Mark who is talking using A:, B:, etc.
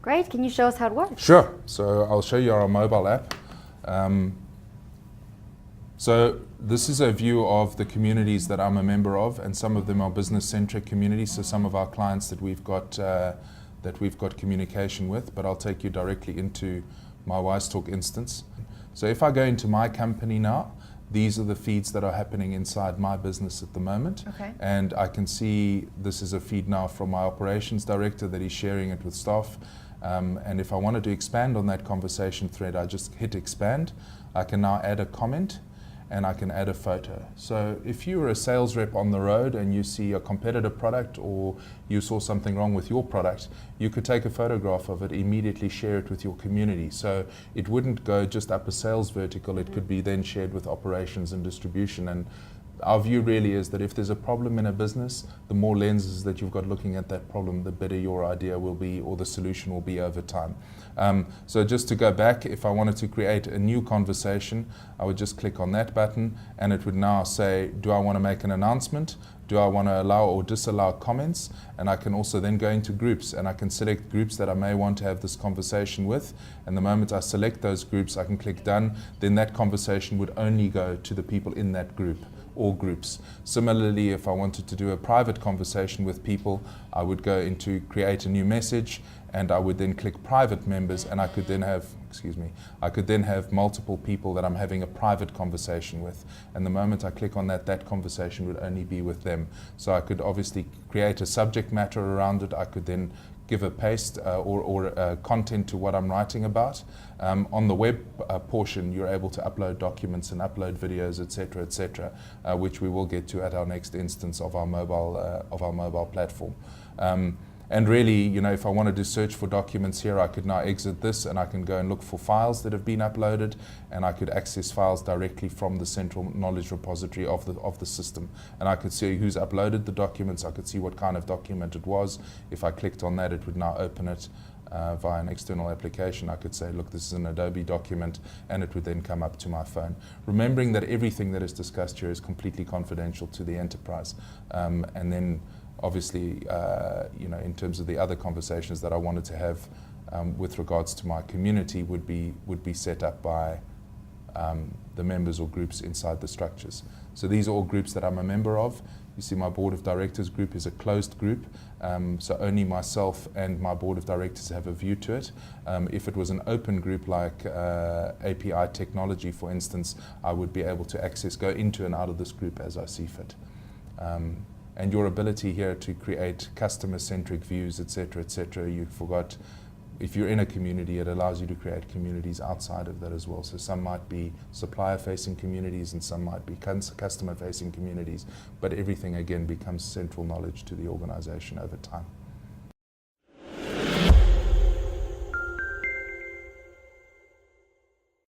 A: Great. Can you show us how it works?
B: Sure. So I'll show you our mobile app. So this is a view of the communities that I'm a member of, and some of them are business-centric communities. So some of our clients that we've got communication with. But I'll take you directly into my WiseTalk instance. So if I go into my company now, these are the feeds that are happening inside my business at the moment.
A: Okay.
B: And I can see this is a feed now from my operations director that he's sharing it with staff. And if I wanted to expand on that conversation thread, I just hit expand. I can now add a comment and I can add a photo. So if you were a sales rep on the road and you see a competitor product or you saw something wrong with your product, you could take a photograph of it, immediately share it with your community. So it wouldn't go just up a sales vertical, it could be then shared with operations and distribution. And our view really is that if there's a problem in a business, the more lenses that you've got looking at that problem, the better your idea will be or the solution will be over time. So just to go back, if I wanted to create a new conversation, I would just click on that button and it would now say, do I want to make an announcement? Do I want to allow or disallow comments? And I can also then go into groups and I can select groups that I may want to have this conversation with. And the moment I select those groups, I can click done. Then that conversation would only go to the people in that group or groups. Similarly, if I wanted to do a private conversation with people, I would go into create a new message and I would then click private members and I could then have, I could then have multiple people that I'm having a private conversation with. And the moment I click on that, that conversation would only be with them. So I could obviously create a subject matter around it. I could then give a paste or content to what I'm writing about. On the web portion, you're able to upload documents and upload videos, etc., which we will get to at our next instance of our mobile platform. And really, you know, if I wanted to search for documents here, I could now exit this and I can go and look for files that have been uploaded, and I could access files directly from the central knowledge repository of the system. And I could see who's uploaded the documents, I could see what kind of document it was. If I clicked on that, it would now open it via an external application. I could say, look, this is an Adobe document, and it would then come up to my phone. Remembering that everything that is discussed here is completely confidential to the enterprise. And then obviously, you know, in terms of the other conversations that I wanted to have with regards to my community would be set up by the members or groups inside the structures. So these are all groups that I'm a member of. You see my board of directors group is a closed group, so only myself and my board of directors have a view to it. If it was an open group like API Technology, for instance, I would be able to go into and out of this group as I see fit. And your ability here to create customer-centric views, etc., you forgot, if you're in a community, it allows you to create communities outside of that as well. So some might be supplier-facing communities and some might be customer-facing communities, but everything again becomes central knowledge to the organization over time.